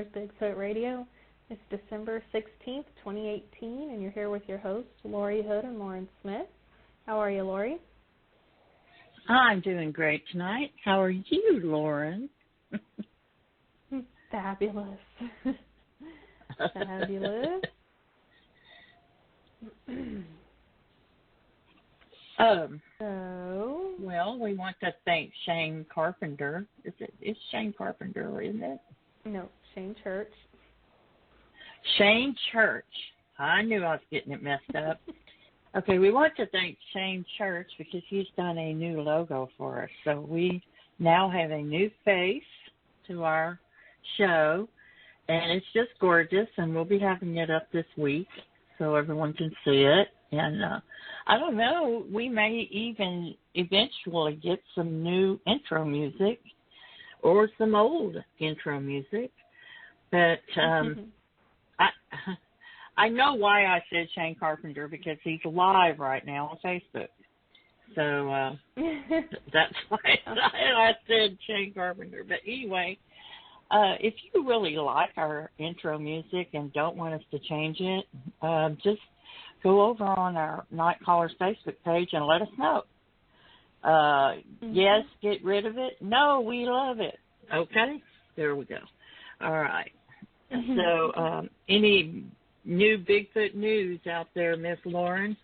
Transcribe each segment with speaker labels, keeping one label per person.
Speaker 1: Bigfoot Radio. It's December 16th, 2018, and you're here with your hosts, Lori Hood and Lauren Smith. How are you, Lori?
Speaker 2: I'm doing great tonight. How are you, Lauren?
Speaker 1: Fabulous. Fabulous.
Speaker 2: Well, we want to thank Shane Carpenter. It's Shane Carpenter, isn't it?
Speaker 1: No, Shane Church.
Speaker 2: Shane Church. I knew I was getting it messed up. Okay, we want to thank Shane Church because he's done a new logo for us. So we now have a new face to our show, and it's just gorgeous, and we'll be having it up this week so everyone can see it. And I don't know, we may even eventually get some new intro music or some old intro music. But I know why I said Shane Carpenter, because he's live right now on Facebook. So that's why I said Shane Carpenter. But anyway, if you really like our intro music and don't want us to change it, just go over on our Night Callers Facebook page and let us know. Yes, get rid of it. No, we love it. Okay? There we go. All right. So any new Bigfoot news out there, Miss Lauren?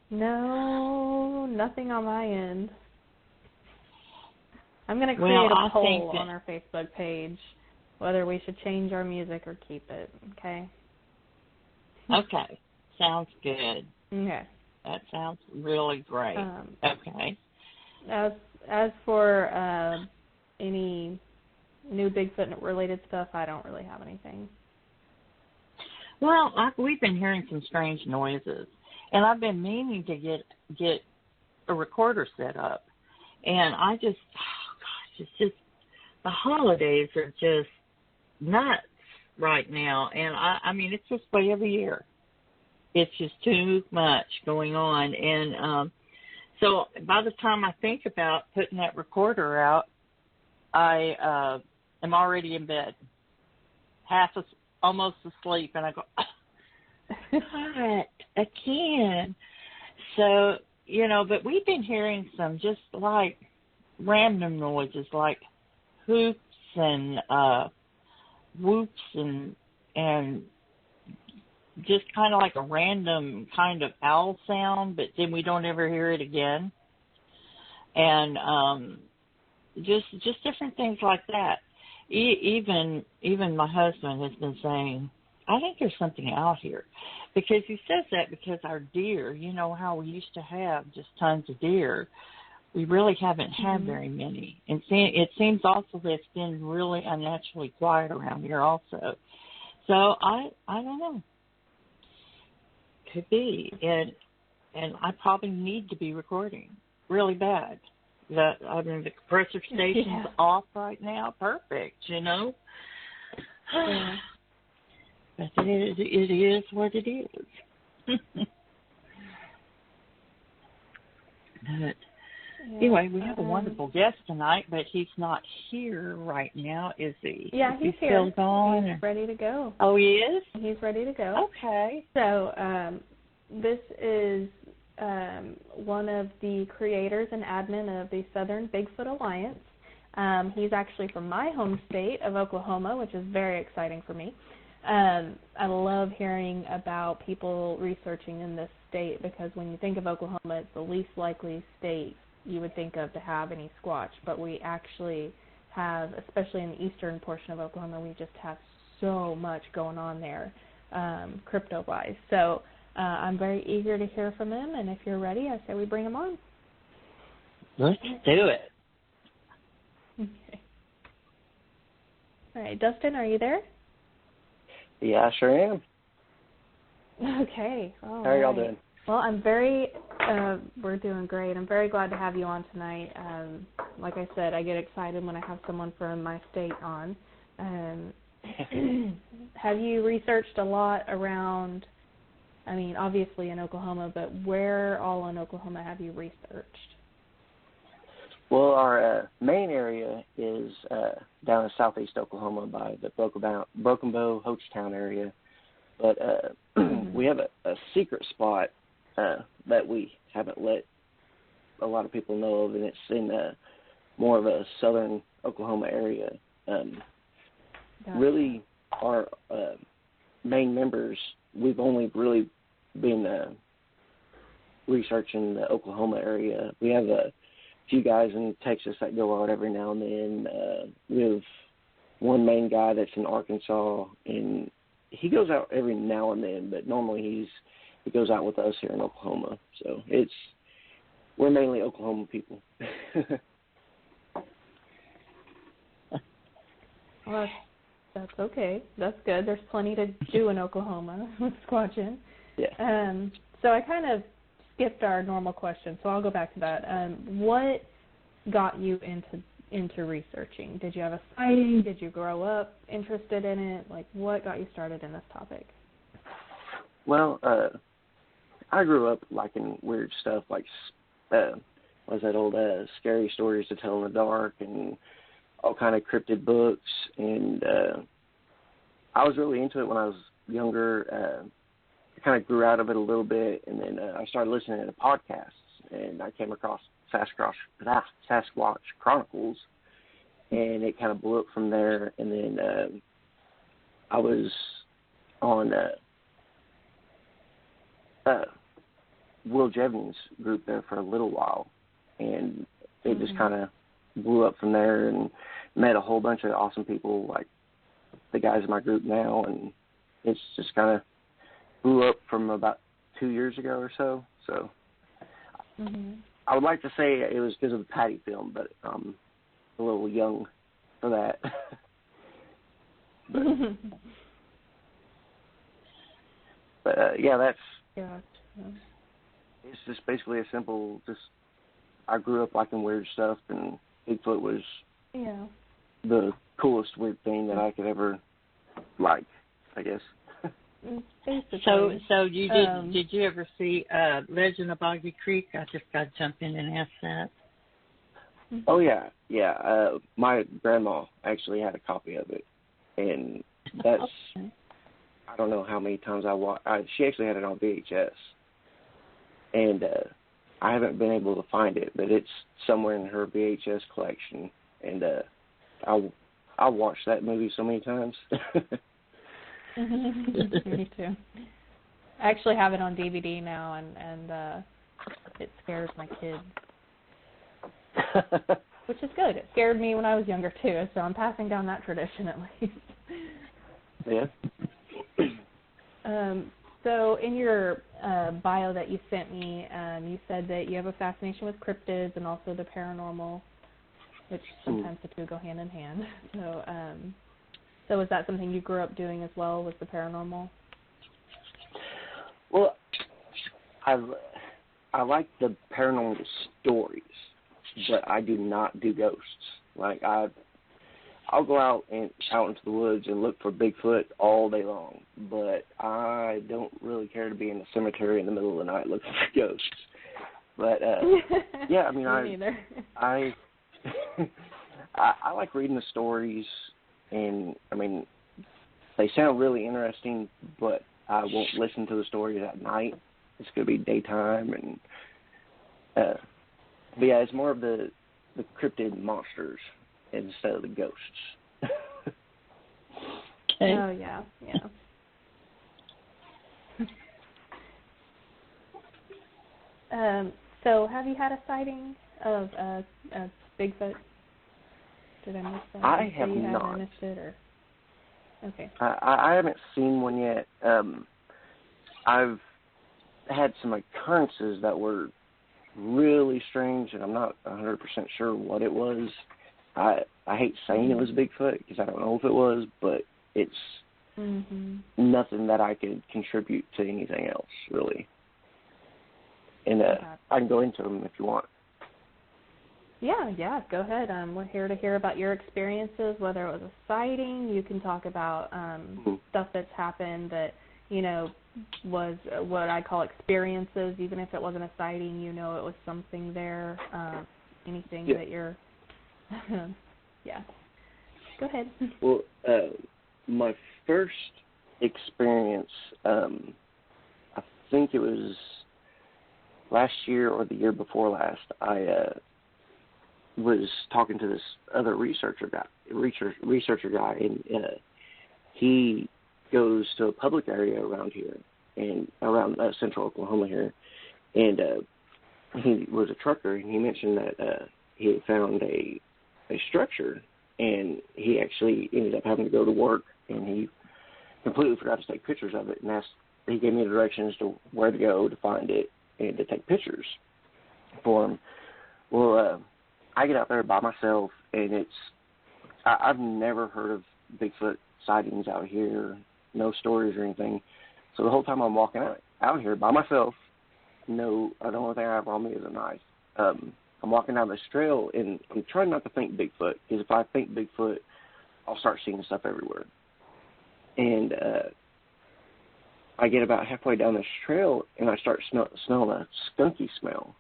Speaker 1: No, nothing on my end. I'm going to create a poll on our Facebook page whether we should change our music or keep it, okay?
Speaker 2: Okay. Sounds good.
Speaker 1: Okay.
Speaker 2: That sounds really great. Okay.
Speaker 1: As for any new Bigfoot-related stuff, I don't really have anything.
Speaker 2: Well, we've been hearing some strange noises, and I've been meaning to get a recorder set up. And it's just, the holidays are just nuts right now. And I mean, it's this way every year. It's just too much going on. And so by the time I think about putting that recorder out, I am already in bed, almost asleep, and I go, God, again. So, but we've been hearing some just like random noises, like hoops and whoops and just kind of like a random kind of owl sound, but then we don't ever hear it again. And just different things like that. Even my husband has been saying, I think there's something out here. Because he says that because our deer, how we used to have just tons of deer, we really haven't had very many. And it seems also that it's been really unnaturally quiet around here also. So I don't know. Could be. And I probably need to be recording really bad. The compressor station's off right now. Perfect, Yeah. But it is what it is. But anyway, we have a wonderful guest tonight, but he's not here right now, is he?
Speaker 1: Yeah, he's here.
Speaker 2: Still gone?
Speaker 1: He's ready to go.
Speaker 2: Oh, he is?
Speaker 1: He's ready to go.
Speaker 2: Okay.
Speaker 1: So this is one of the creators and admin of the Southern Bigfoot Alliance. He's actually from my home state of Oklahoma, which is very exciting for me. I love hearing about people researching in this state because when you think of Oklahoma, it's the least likely state you would think of to have any Squatch. But we actually have, especially in the eastern portion of Oklahoma, we just have so much going on there, crypto-wise. So I'm very eager to hear from him, and if you're ready, I say we bring him on.
Speaker 2: Let's do it.
Speaker 1: Okay. All right, Dustin, are you there?
Speaker 3: Yeah, I sure am.
Speaker 1: Okay.
Speaker 3: How are y'all doing?
Speaker 1: Well, we're doing great. I'm very glad to have you on tonight. Like I said, I get excited when I have someone from my state on. Have you researched a lot around, obviously in Oklahoma, but where all in Oklahoma have you researched?
Speaker 3: Well, our main area is down in southeast Oklahoma by the Broken Bow, Hochtown area. But we have a secret spot that we haven't let a lot of people know of, and it's in more of a southern Oklahoma area. Really, our main members, we've only really been researching the Oklahoma area. We have a few guys in Texas that go out every now and then. We have one main guy that's in Arkansas, and he goes out every now and then, but normally he goes out with us here in Oklahoma. So we're mainly Oklahoma people.
Speaker 1: Well, that's okay. That's good. There's plenty to do in Oklahoma with squatching.
Speaker 3: Yeah.
Speaker 1: So I kind of skipped our normal question, so I'll go back to that. What got you into researching? Did you have a sighting? Did you grow up interested in it? Like, what got you started in this topic?
Speaker 3: Well, I grew up liking weird stuff like was that old scary stories to tell in the dark and all kind of cryptid books, and I was really into it when I was younger. I kind of grew out of it a little bit, and then I started listening to podcasts, and I came across Sasquatch Chronicles, and it kind of blew up from there. And then I was on Will Jevons' group there for a little while, and it just kind of blew up from there, and met a whole bunch of awesome people like the guys in my group now, and it's just kind of blew up from about 2 years ago or so. So I would like to say it was because of the Patty film, but I'm a little young for that. but yeah, that's it's just basically a simple, I grew up liking weird stuff, and Bigfoot was the coolest weird thing that I could ever like, I guess.
Speaker 2: So you did you ever see Legend of Boggy Creek? I just got to jump in and ask that.
Speaker 3: Oh yeah. My grandma actually had a copy of it, and that's I don't know how many times I watched. She actually had it on VHS, and I haven't been able to find it, but it's somewhere in her VHS collection, and I'll watch that movie so many times.
Speaker 1: Me too. I actually have it on DVD now, and it scares my kids, which is good. It scared me when I was younger too, so I'm passing down that tradition at least.
Speaker 3: Yeah.
Speaker 1: So in your bio that you sent me, you said that you have a fascination with cryptids and also the paranormal, which sometimes the two go hand in hand. So is that something you grew up doing as well, with the paranormal?
Speaker 3: Well, I like the paranormal stories, but I do not do ghosts. Like I'll go out into the woods and look for Bigfoot all day long, but I don't really care to be in the cemetery in the middle of the night looking for ghosts. But yeah, I mean, I like reading the stories, and I mean, they sound really interesting, but I won't listen to the stories at night. It's going to be daytime, and but yeah, it's more of the cryptid monsters instead of the ghosts.
Speaker 1: Oh, yeah. So have you had a sighting of a Bigfoot? Did I miss that?
Speaker 3: I have not.
Speaker 1: Haven't missed it, or? Okay.
Speaker 3: I haven't seen one yet. I've had some occurrences that were really strange, and I'm not 100% sure what it was. I hate saying it was Bigfoot because I don't know if it was, but it's nothing that I could contribute to anything else, really. And I can go into them if you want.
Speaker 1: Yeah, go ahead. We're here to hear about your experiences, whether it was a sighting. You can talk about stuff that's happened that, was what I call experiences, even if it wasn't a sighting, it was something there. anything
Speaker 3: Yeah.
Speaker 1: that you're, yeah. Go ahead.
Speaker 3: Well, my first experience, I think it was last year or the year before last, I was talking to this other researcher guy, and he goes to a public area around here, and around central Oklahoma here, and he was a trucker, and he mentioned that he had found a structure, and he actually ended up having to go to work, and he completely forgot to take pictures of it, and he gave me the directions to where to go to find it and to take pictures for him. Well, I get out there by myself, and I've never heard of Bigfoot sightings out here, no stories or anything. So the whole time I'm walking out here by myself, the only thing I have on me is a knife. I'm walking down this trail, and I'm trying not to think Bigfoot, because if I think Bigfoot, I'll start seeing stuff everywhere. And I get about halfway down this trail, and I start smelling a skunky smell.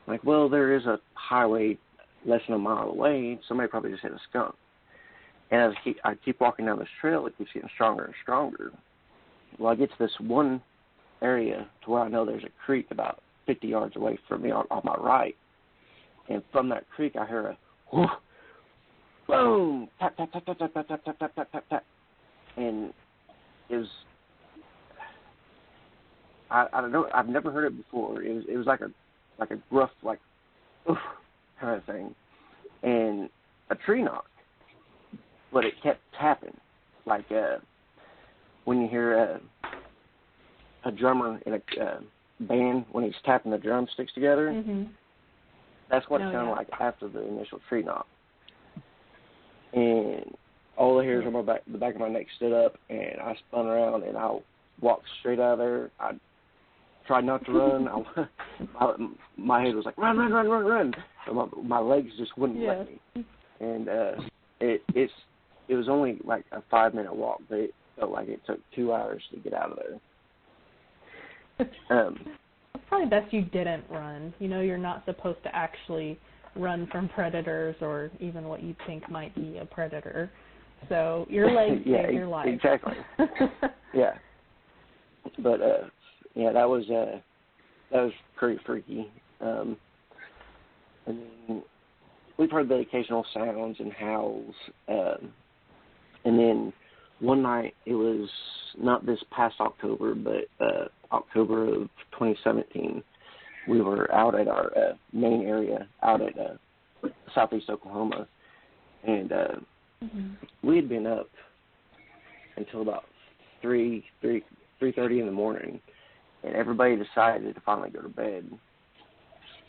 Speaker 3: Like, well, there is a highway less than a mile away. Somebody probably just hit a skunk. And as I keep walking down this trail, it keeps getting stronger and stronger. Well, I get to this one area to where I know there's a creek about 50 yards away from me on my right. And from that creek, I hear a whoosh, boom, tap, tap, tap, tap, tap, tap, tap, tap, tap, tap, tap, tap. And it was, I don't know, I've never heard it before. It was like a gruff, like, oof, kind of thing. And a tree knock. But it kept tapping, like when you hear a drummer in a band when he's tapping the drumsticks together.
Speaker 1: Mm-hmm.
Speaker 3: That's what it sounded like after the initial tree knock. And all the hairs on the back of my neck stood up, and I spun around, and I walked straight out of there. I tried not to run. My head was like, run, run, run, run, run. So my legs just wouldn't let me. And it was only like a 5-minute walk, but it felt like it took 2 hours to get out of there.
Speaker 1: It's probably best you didn't run. You know, you're not supposed to actually run from predators or even what you think might be a predator. So your legs save your life.
Speaker 3: Exactly. Yeah. But that was pretty freaky. And then we've heard the occasional sounds and howls. And then one night, it was not this past October, but October of 2017, we were out at our main area, out at southeast Oklahoma, and we had been up until about 3:30 in the morning, and everybody decided to finally go to bed.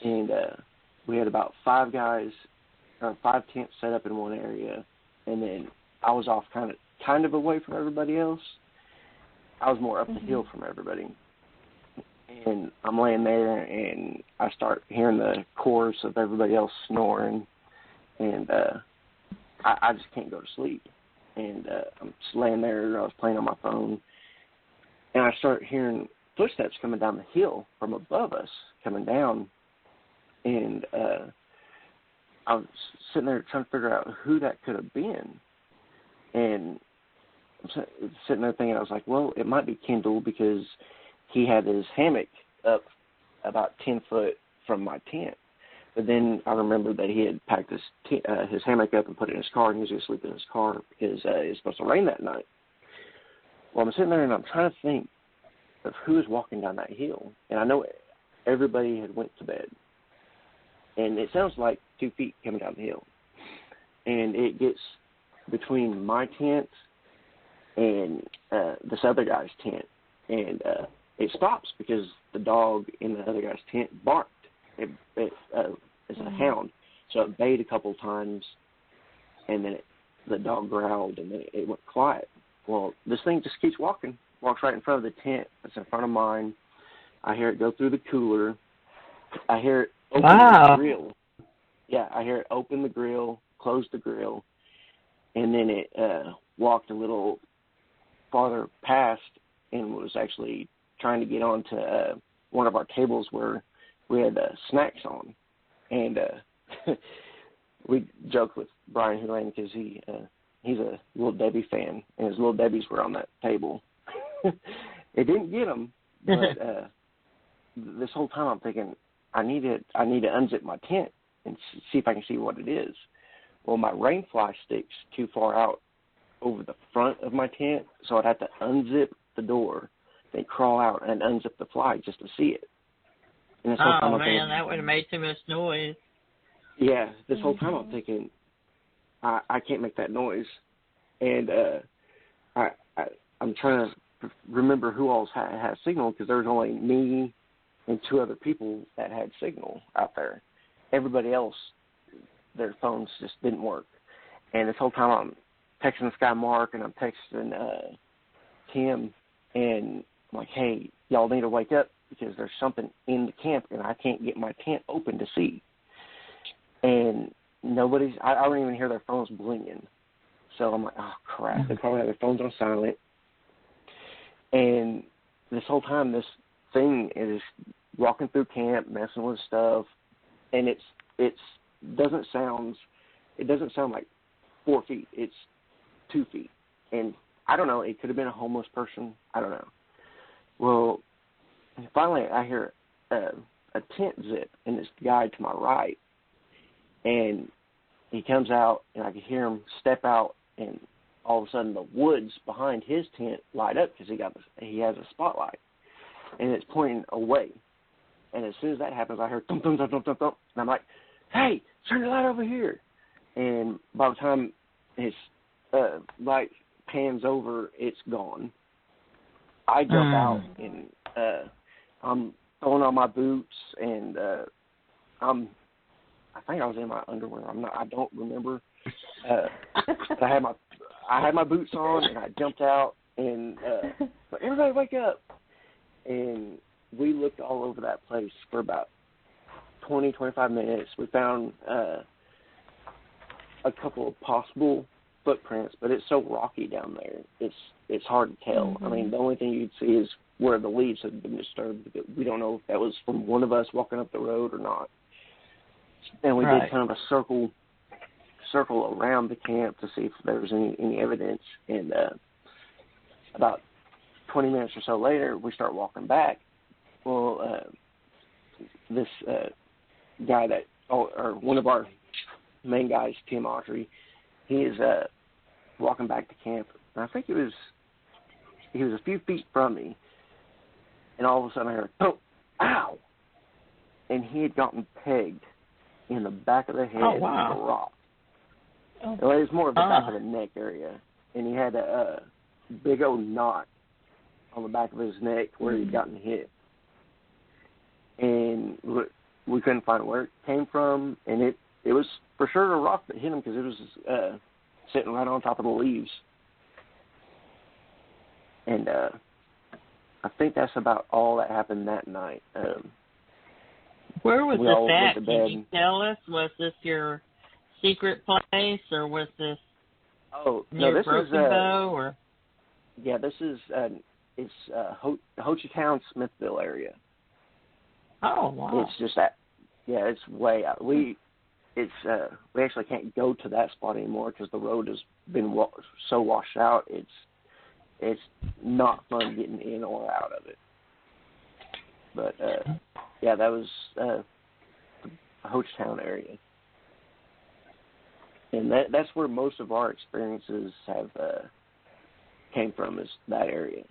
Speaker 3: And we had about 5 tents set up in one area, and then I was off kind of away from everybody else. I was more up the hill from everybody. And I'm laying there, and I start hearing the chorus of everybody else snoring, and I just can't go to sleep. And I'm just laying there, I was playing on my phone, and I start hearing footsteps coming down the hill from above us, coming down. And I was sitting there trying to figure out who that could have been. And I'm sitting there thinking, I was like, well, it might be Kendall, because he had his hammock up about 10 foot from my tent. But then I remembered that he had packed his hammock up and put it in his car, and he was going to sleep in his car because it was supposed to rain that night. Well, I'm sitting there, and I'm trying to think of who was walking down that hill. And I know everybody had went to bed. And it sounds like 2 feet coming down the hill. And it gets between my tent and this other guy's tent, and it stops because the dog in the other guy's tent barked. It's a hound, so it bayed a couple times, and then the dog growled, and then it went quiet. Well, this thing just keeps walks right in front of the tent that's in front of mine. I hear it go through the cooler. I hear it open the grill. Yeah, I hear it open the grill, close the grill, and then it walked a little farther past and was actually trying to get onto one of our tables where we had snacks on. And we joked with Brian Hulan because he's a Little Debbie fan, and his Little Debbies were on that table. It didn't get them, but this whole time I'm thinking I need to unzip my tent and see if I can see what it is. Well, my rainfly sticks too far out over the front of my tent, so I'd have to unzip the door, then crawl out and unzip the fly just to see it. And this whole time I'm thinking,
Speaker 2: that would have made too much noise.
Speaker 3: Yeah, this whole time I'm thinking, I can't make that noise, and I'm trying to remember who else had signal, because there was only me and 2 other people that had signal out there. Everybody else, their phones just didn't work. And this whole time I'm texting Sky Mark and I'm texting Tim, and I'm like, hey, y'all need to wake up because there's something in the camp and I can't get my tent open to see. And I don't even hear their phones blinging. So I'm like, oh, crap. They probably have their phones on silent. And this whole time, this thing is walking through camp, messing with stuff, and it doesn't sound like 4 feet. It's 2 feet. And I don't know. It could have been a homeless person. I don't know. Well, finally I hear a tent zip, and this guy to my right, and he comes out, and I can hear him step out, and all of a sudden the woods behind his tent light up because he has a spotlight, and it's pointing away. And as soon as that happens, I hear thump, thump, thump, thump, thump, thump, and I'm like, hey, turn your light over here. And by the time his light pans over, it's gone. I jump out, and I'm throwing on my boots, and I think I was in my underwear. I don't remember. But I had my boots on, and I jumped out, and but everybody wake up. And we looked all over that place for about 20, 25 minutes. We found a couple of possible footprints, but it's so rocky down there. It's hard to tell. I mean, the only thing you'd see is where the leaves have been disturbed. We don't know if that was from one of us walking up the road or not. And we did kind of a circle around the camp to see if there was any evidence. And about 20 minutes or so later, we start walking back. Well, this guy or one of our main guys, Tim Autry, he is walking back to camp. And I think he was a few feet from me. And all of a sudden I heard, oh, ow! And he had gotten pegged in the back of the head with a rock. Well, it was more of the back of the neck area. And he had a big old knot on the back of his neck where he'd gotten hit. And we couldn't find where it came from. And it was for sure a rock that hit him because it was sitting right on top of the leaves. And I think that's about all that happened that night.
Speaker 2: Where was this at? Can you tell us? Was this your secret place, or was this near Broken Bow? Or?
Speaker 3: Yeah, this is it's Ho-Chi-Town, Smithville area.
Speaker 2: Oh, wow.
Speaker 3: It's just that. Yeah, it's way out. We actually can't go to that spot anymore because the road has been so washed out. It's not fun getting in or out of it. But yeah, that was the Ho-Chi-Town area, and that's where most of our experiences have came from, is that area.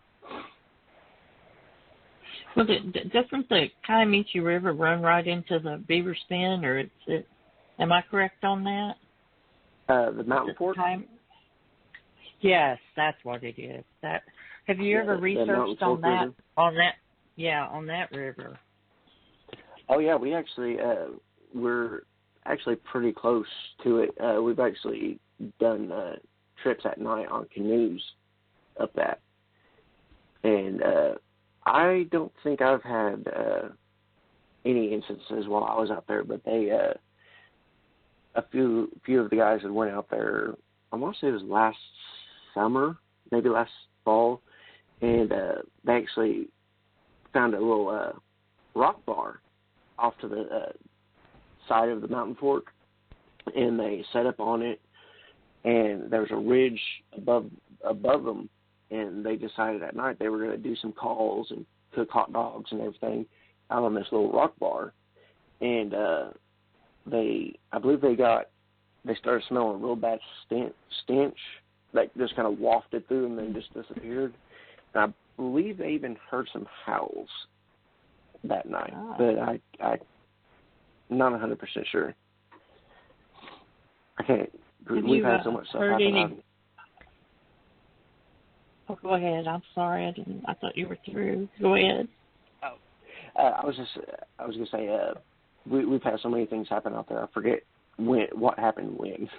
Speaker 2: Well, doesn't the Kiamichi River run right into the Beaver Spin, or am I correct on that?
Speaker 3: The Mountain Fork?
Speaker 2: Yes, that's what it is. Have you ever researched on that? River? On that river.
Speaker 3: Oh yeah, we actually we're actually pretty close to it. We've actually done trips at night on canoes up that, and I don't think I've had any instances while I was out there, but they a few of the guys that went out there, I want to say it was last summer, maybe last fall, and they actually found a little rock bar off to the side of the mountain fork, and they set up on it, and there was a ridge above them, and they decided at night they were going to do some calls and cook hot dogs and everything out on this little rock bar. And I believe they started smelling a real bad stench that just kind of wafted through and then just disappeared. And I believe they even heard some howls that night, but I'm not 100% sure. I can't. We've had so much stuff happen.
Speaker 2: Oh, go ahead. I'm sorry. I thought you were through. Go ahead.
Speaker 3: I was gonna say we've had so many things happen out there. I forget what happened when.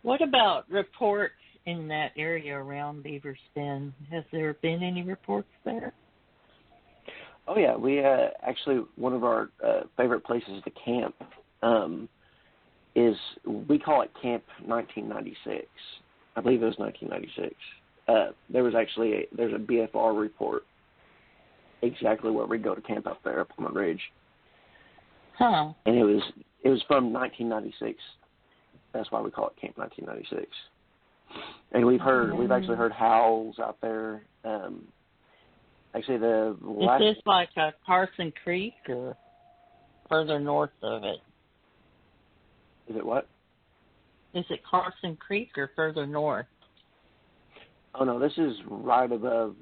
Speaker 2: What about reports in that area around Beaver's Bend? Has there been any reports there?
Speaker 3: Oh yeah, we actually one of our favorite places to camp is, we call it Camp 1996. I believe it was 1996. There's a BFR report exactly where we go to camp up there up on the ridge.
Speaker 2: Huh.
Speaker 3: And it was from 1996. That's why we call it Camp 1996. And we've actually heard howls out there. Actually,
Speaker 2: Is this like Carson Creek or further north of it?
Speaker 3: Is it what?
Speaker 2: Is it Carson Creek or further north?
Speaker 3: Oh, no, this is right above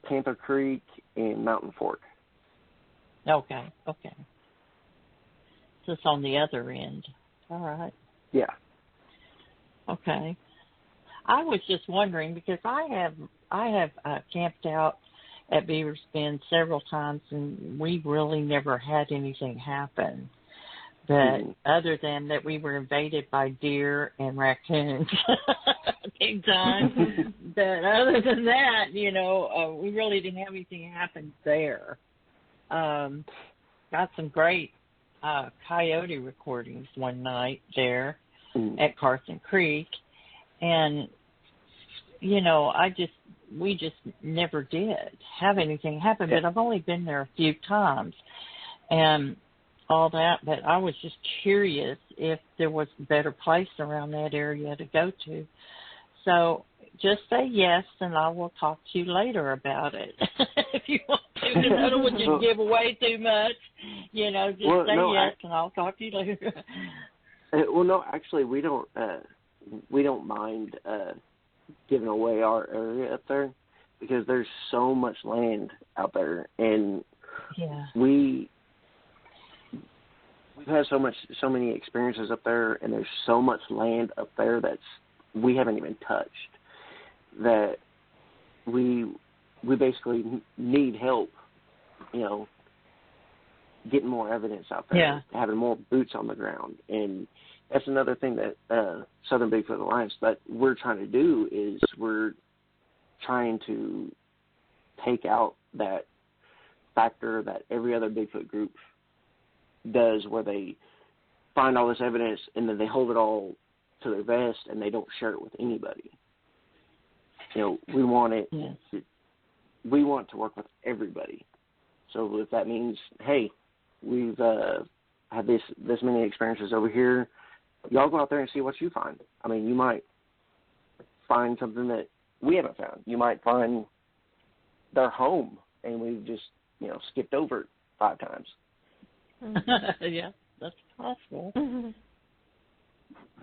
Speaker 3: Panther Creek and Mountain Fork.
Speaker 2: Okay. So it's on the other end. All right.
Speaker 3: Yeah.
Speaker 2: Okay. I was just wondering, because I have camped out at Beaver's Bend several times, and we really never had anything happen. But other than that, we were invaded by deer and raccoons big time. But other than that, we really didn't have anything happen there. Got some great coyote recordings one night there at Carson Creek, and we just never did have anything happen. But I've only been there a few times, and all that, but I was just curious if there was a better place around that area to go to. So just say yes, and I will talk to you later about it if you want to. I don't want you to give away too much. Just say yes, and I'll talk to you later.
Speaker 3: Well, no, actually, we don't mind giving away our area up there, because there's so much land out there, and we've had so many experiences up there, and there's so much land up there we haven't even touched, that we basically need help, getting more evidence out there, having more boots on the ground. And that's another thing that Southern Bigfoot Alliance that we're trying to do, is we're trying to take out that factor that every other Bigfoot group does, where they find all this evidence and then they hold it all to their vest and they don't share it with anybody. We want it. We want to work with everybody. So if that means, hey, we've had this many experiences over here, y'all go out there and see what you find. I mean, you might find something that we haven't found. You might find their home and we've just skipped over it 5 times.
Speaker 2: Yeah, that's possible.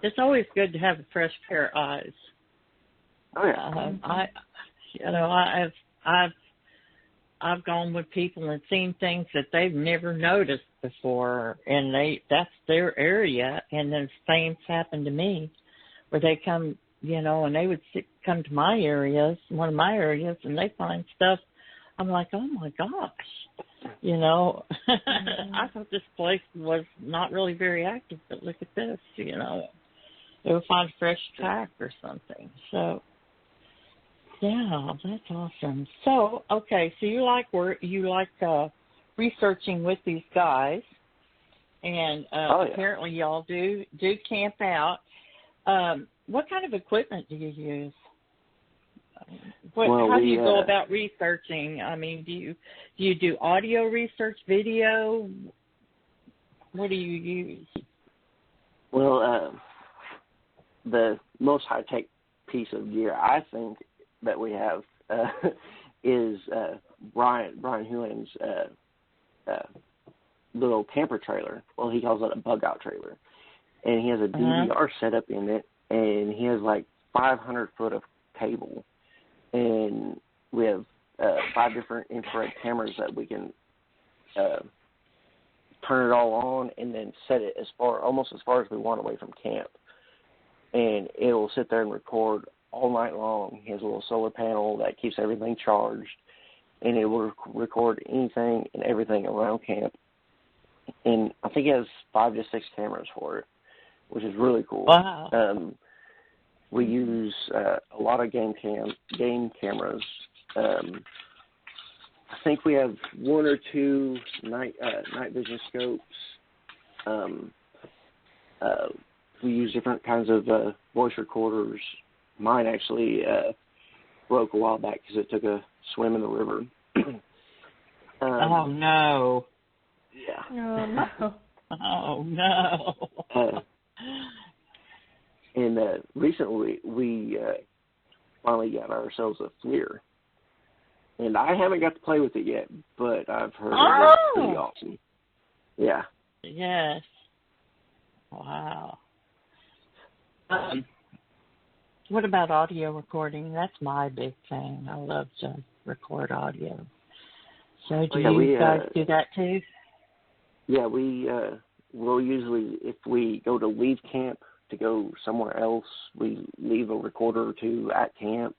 Speaker 2: It's always good to have a fresh pair of eyes.
Speaker 3: Oh yeah.
Speaker 2: I've gone with people and seen things that they've never noticed before, and that's their area. And then things happen to me where they come, and they would come to my areas, one of my areas, and they find stuff. I'm like, oh my gosh. I thought this place was not really very active, but look at this, They'll find a fresh track or something. So, yeah, that's awesome. So, okay, so you like researching with these guys, and apparently y'all do camp out. What kind of equipment do you use? How do you go about researching? I mean, do you do audio research, video? What do you use?
Speaker 3: Well, the most high-tech piece of gear I think that we have is Brian Hewlin's little camper trailer. Well, he calls it a bug-out trailer. And he has a DVR setup in it, and he has like 500 foot of cable. And we have 5 different infrared cameras that we can turn it all on and then set it almost as far as we want away from camp. And it will sit there and record all night long. He has a little solar panel that keeps everything charged, and it will record anything and everything around camp. And I think he has 5 to 6 cameras for it, which is really cool.
Speaker 2: Wow.
Speaker 3: We use a lot of game cameras. I think we have 1 or 2 night vision scopes. We use different kinds of voice recorders. Mine actually broke a while back because it took a swim in the river.
Speaker 2: Oh, no.
Speaker 3: Yeah.
Speaker 1: Oh, no.
Speaker 2: Oh, no.
Speaker 3: And recently we finally got ourselves a FLIR. And I haven't got to play with it yet, but I've heard it's pretty awesome. Yeah.
Speaker 2: Yes. Wow. What about audio recording? That's my big thing. I love to record audio. So do you guys do that too?
Speaker 3: Yeah, we'll usually, if we go to leave camp to go somewhere else, we leave a recorder or 2 at camp.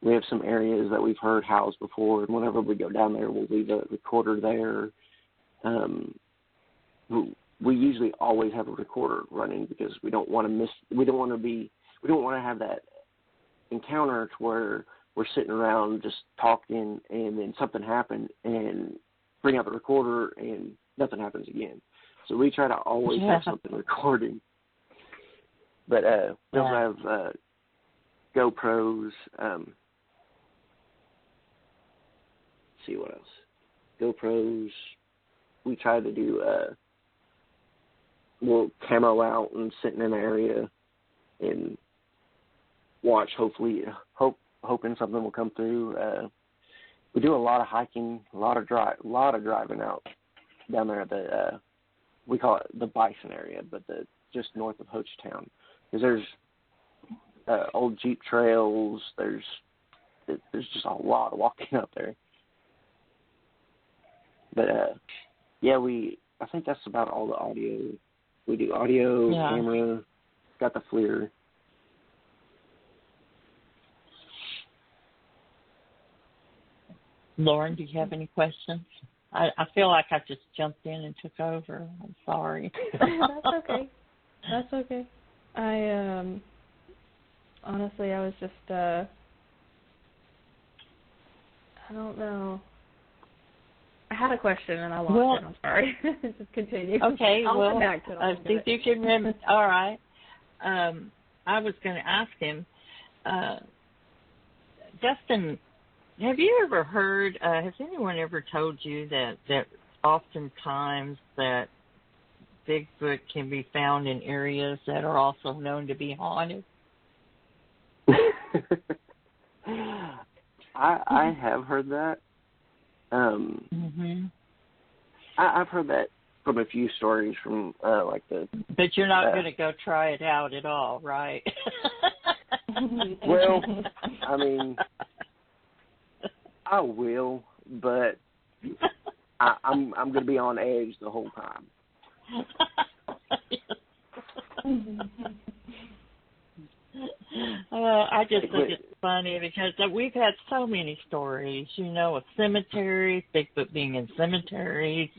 Speaker 3: We have some areas that we've heard howls before, and whenever we go down there, we'll leave a recorder there. We usually always have a recorder running because we don't want to have that encounter to where we're sitting around just talking and then something happened and bring out the recorder and nothing happens again. So we try to always have something recording. But we also have GoPros. See what else? GoPros. We try to do we'll camo out and sit in an area and watch. Hoping something will come through. We do a lot of hiking, a lot of driving out down there at the we call it the Bison area, but just north of Hochtown, because there's old Jeep trails. There's just a lot of walking up there. But I think that's about all the audio. We do audio, camera, got the FLIR.
Speaker 2: Lauren, do you have any questions? I feel like I just jumped in and took over. I'm sorry.
Speaker 1: That's okay. I honestly, I was just I don't know. I had a question and I lost it. I'm sorry. Just continue.
Speaker 2: Okay.
Speaker 1: I'll come back to it.
Speaker 2: I think you can remember. All right. I was going to ask him, Dustin, have you ever heard, has anyone ever told you that oftentimes that Bigfoot can be found in areas that are also known to be haunted?
Speaker 3: I have heard that. I've heard that from a few stories from like the.
Speaker 2: But you're not going to go try it out at all, right?
Speaker 3: Well, I mean, I will, but I'm going to be on edge the whole time.
Speaker 2: I just think it's funny because we've had so many stories, of cemeteries, Bigfoot being in cemeteries,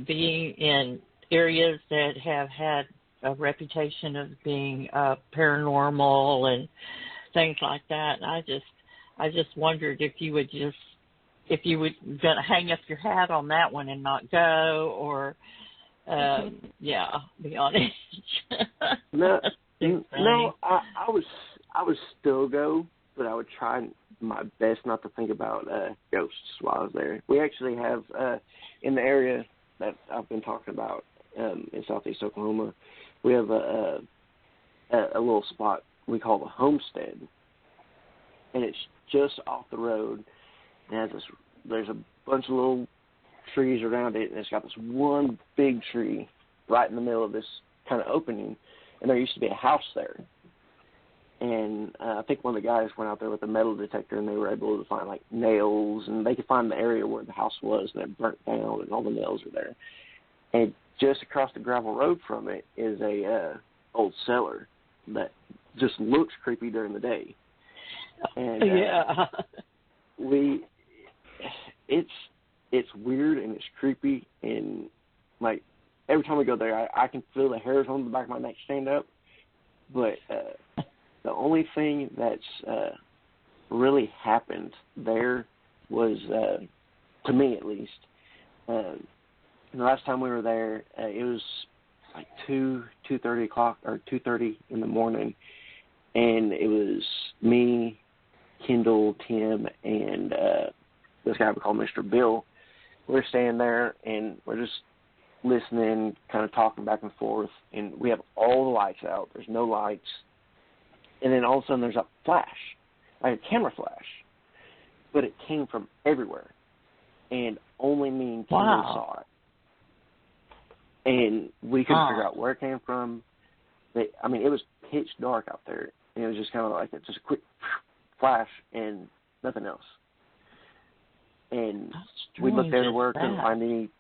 Speaker 2: being in areas that have had a reputation of being paranormal and things like that. And I just wondered if you would gonna hang up your hat on that one and not go, or be honest.
Speaker 3: No, I would still go, but I would try my best not to think about ghosts while I was there. We actually have in the area that I've been talking about in southeast Oklahoma, we have a little spot we call the Homestead, and it's just off the road. And there's a bunch of little trees around it, and it's got this one big tree right in the middle of this kind of opening, and there used to be a house there. And I think one of the guys went out there with a metal detector, and they were able to find, like, nails, and they could find the area where the house was, and it burnt down, and all the nails are there. And just across the gravel road from it is a old cellar that just looks creepy during the day. And it's weird and it's creepy, and like every time we go there, I can feel the hairs on the back of my neck stand up. But the only thing that's really happened there was, to me at least, the last time we were there, it was like 2:30 o'clock or 2:30 in the morning, and it was me, Kendall, Tim, and this guy we call Mr. Bill. We're standing there, and we're just listening, kind of talking back and forth, and we have all the lights out. There's no lights. And then all of a sudden there's a flash, like a camera flash. But it came from everywhere. And only me and Kendall saw it. And we couldn't figure out where it came from. It was pitch dark out there. And it was just kind of like just a quick flash and nothing else. And we looked everywhere, couldn't find any.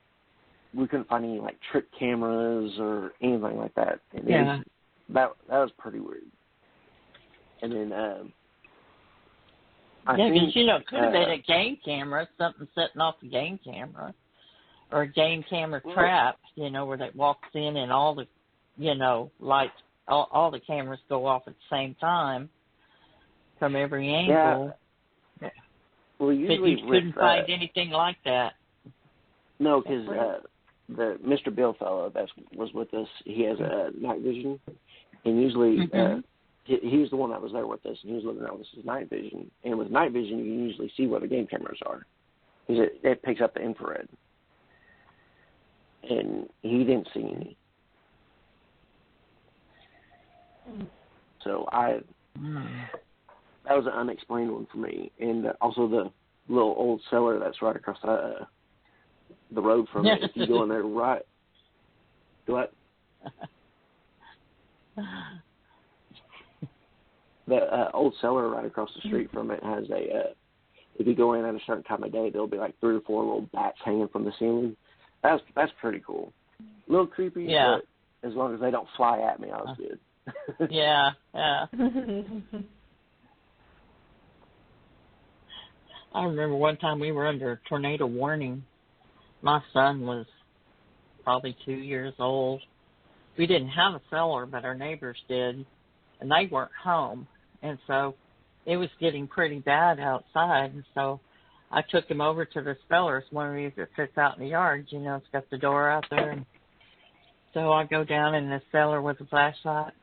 Speaker 3: We couldn't find any like trick cameras or anything like that. And that was pretty weird. And then I think,
Speaker 2: because it could have been a game camera, something setting off a game camera, or a game camera trap. Where that walks in and all the, lights, all the cameras go off at the same time from every angle.
Speaker 3: Yeah. Well, usually
Speaker 2: but you couldn't find anything like that.
Speaker 3: No, because the Mr. Bill fellow that was with us, he has a night vision, and usually he was the one that was there with us, and he was looking at us his night vision. And with night vision, you can usually see where the game cameras are, because it picks up the infrared. And he didn't see any. So that was an unexplained one for me. And also the little old cellar that's right across the road from it. If you go in there right, what? The old cellar right across the street from it has if you go in at a certain time of day, there'll be like 3 or 4 little bats hanging from the ceiling. That's pretty cool. A little creepy, but as long as they don't fly at me, I was good.
Speaker 2: Yeah. I remember one time we were under a tornado warning. My son was probably 2 years old. We didn't have a cellar, but our neighbors did, and they weren't home. And so it was getting pretty bad outside, and so I took him over to the cellar. It's one of these that sits out in the yard. It's got the door out there. And so I go down in the cellar with a flashlight.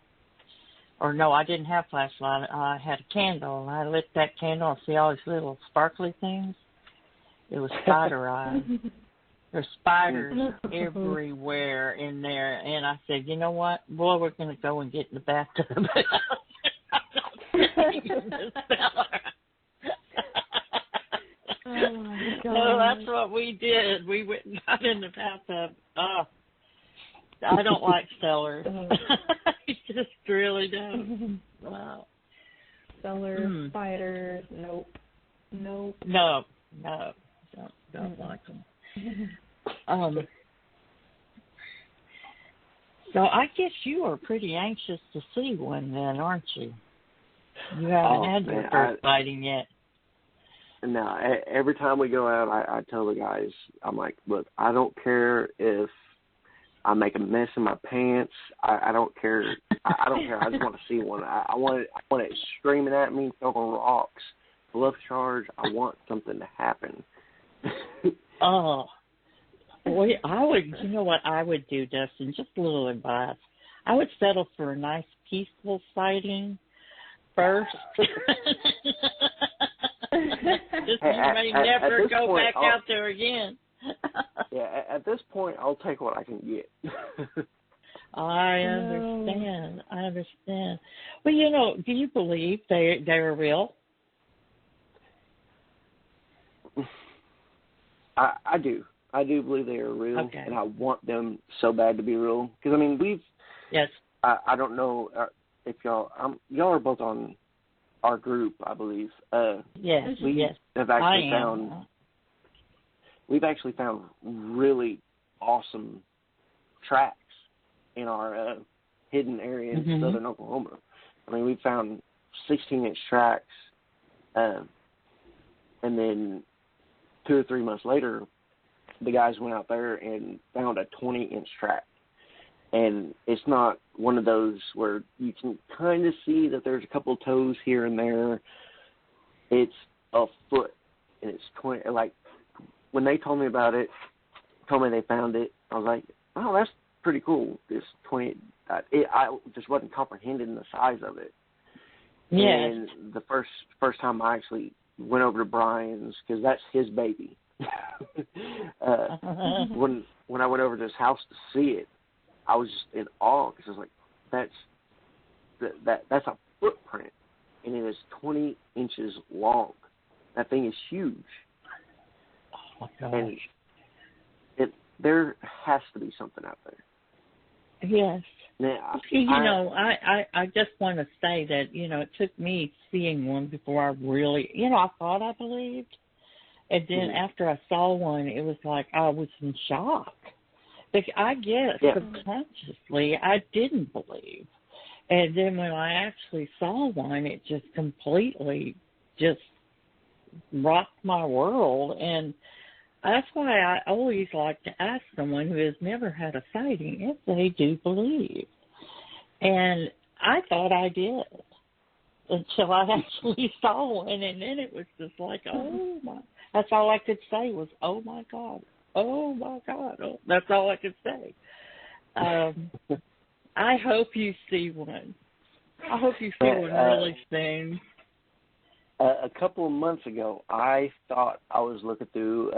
Speaker 2: Or no, I didn't have a flashlight. I had a candle, and I lit that candle and see all these little sparkly things. It was spider eyes. There's spiders everywhere in there. And I said, you know what? Boy, we're going to go and get in the bathtub. I'm not in the cellar.
Speaker 1: Oh, my God.
Speaker 2: So that's what we did. We went and got in the bathtub. I don't like cellars. I just really don't. Wow.
Speaker 1: Cellar, spiders, nope.
Speaker 2: No, don't like them. So I guess you are pretty anxious to see one then, aren't you? You haven't had your first sighting yet.
Speaker 3: No, every time we go out, I tell the guys, I'm like, look, I don't care if I make a mess in my pants. I don't care. I don't care. I just want to see one. I want it screaming at me, throwing rocks, bluff charge. I want something to happen.
Speaker 2: Oh, boy, I would. You know what I would do, Dustin? Just a little advice. I would settle for a nice, peaceful sighting first. Just you may never go back out there again.
Speaker 3: Yeah, at this point, I'll take what I can get.
Speaker 2: I understand. I understand. Well, you know, do you believe they are real?
Speaker 3: I do. I do believe they are real,
Speaker 2: Okay.
Speaker 3: and I want them so bad to be real. Because, I mean,
Speaker 2: Yes.
Speaker 3: I don't know if y'all are both on our group, I believe.
Speaker 2: Yes.
Speaker 3: We
Speaker 2: Yes.
Speaker 3: have we've actually found really awesome tracks in our hidden area in southern Oklahoma. I mean, we found 16-inch tracks, and then 2 or 3 months later, the guys went out there and found a 20-inch track. And it's not one of those where you can kind of see that there's a couple of toes here and there. It's a foot, and it's 20. Like, when they told me about it, told me they found it, I was like, oh, that's pretty cool. This 20, I just wasn't comprehending the size of it.
Speaker 2: Yes.
Speaker 3: And the first time I actually went over to Brian's, because that's his baby. When I went over to his house to see it, I was just in awe, because I was like, that's a footprint, and it is 20 inches long. That thing is huge.
Speaker 2: Oh my gosh.
Speaker 3: And there has to be something out there.
Speaker 2: Yes.
Speaker 3: Now,
Speaker 2: I just want to say that, it took me seeing one before I really, I thought I believed. And then after I saw one, it was like I was in shock. Like, I guess subconsciously I didn't believe. And then when I actually saw one, it just completely just rocked my world. And that's why I always like to ask someone who has never had a sighting if they do believe. And I thought I did until I actually saw one, and then it was just like, oh my. That's all I could say was, oh my God, oh my God. Oh, that's all I could say. I hope you see one. I hope you see one really soon.
Speaker 3: A couple of months ago, I thought I was looking through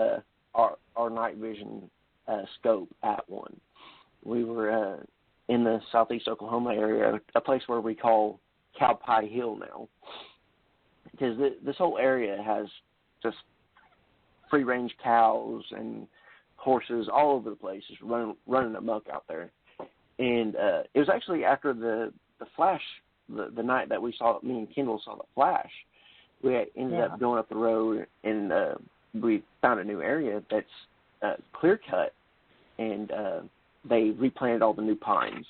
Speaker 3: our night vision scope at one. We were in the southeast Oklahoma area, a place where we call Cow Pie Hill now, because this whole area has just free-range cows and horses all over the place, just running amok out there. And it was actually after the flash, the night that we saw, me and Kendall saw the flash, we ended up going up the road, and we found a new area that's clear-cut, and they replanted all the new pines.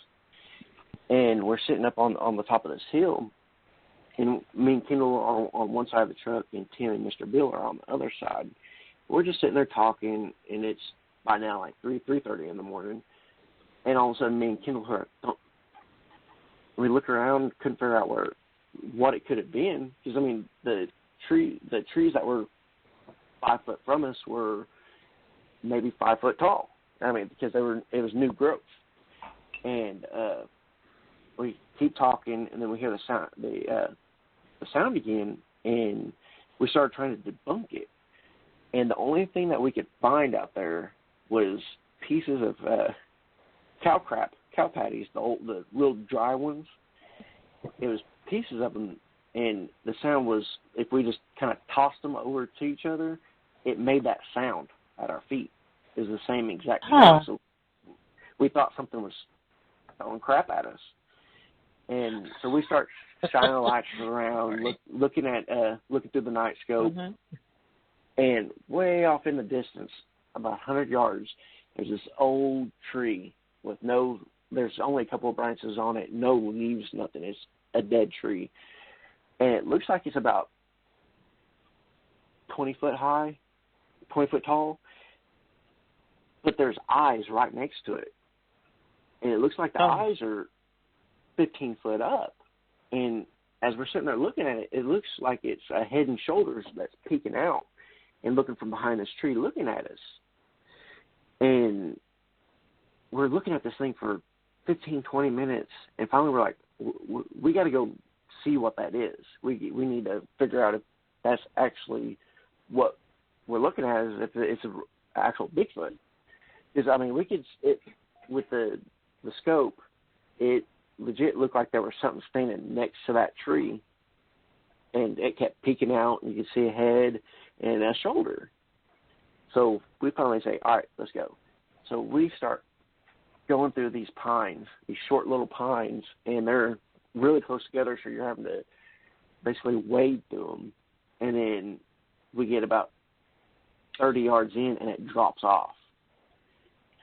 Speaker 3: And we're sitting up on the top of this hill, and me and Kendall are on one side of the truck, and Tim and Mr. Bill are on the other side. We're just sitting there talking, and it's by now like 3:30 in the morning, and all of a sudden me and Kendall heard, we look around, couldn't figure out what it could have been, because I mean the trees that were 5 foot from us were maybe 5 foot tall. I mean, because it was new growth, and we keep talking, and then we hear the sound again, and we started trying to debunk it. And the only thing that we could find out there was pieces of cow patties, the real dry ones. It was pieces of them, and the sound was, if we just kind of tossed them over to each other, it made that sound at our feet. It was the same exact sound. So we thought something was throwing crap at us. And so we start shining the lights around, looking through the night scope. And way off in the distance, about 100 yards, there's this old tree with there's only a couple of branches on it, no leaves, nothing. It's a dead tree. And it looks like it's about 20 foot high, 20 foot tall, but there's eyes right next to it. And it looks like the eyes are 15 foot up. And as we're sitting there looking at it, it looks like it's a head and shoulders that's peeking out and looking from behind this tree, looking at us. And we're looking at this thing for 15, 20 minutes, and finally we're like, we got to go see what that is. We need to figure out if that's actually what we're looking at, is if it's actual Bigfoot. Because I mean, we could with the scope, it legit looked like there was something standing next to that tree, and it kept peeking out, and you could see a head and a shoulder. So we finally say, all right, let's go. So we start going through these pines, these short little pines, and they're really close together, so you're having to basically wade through them. And then we get about 30 yards in, and it drops off.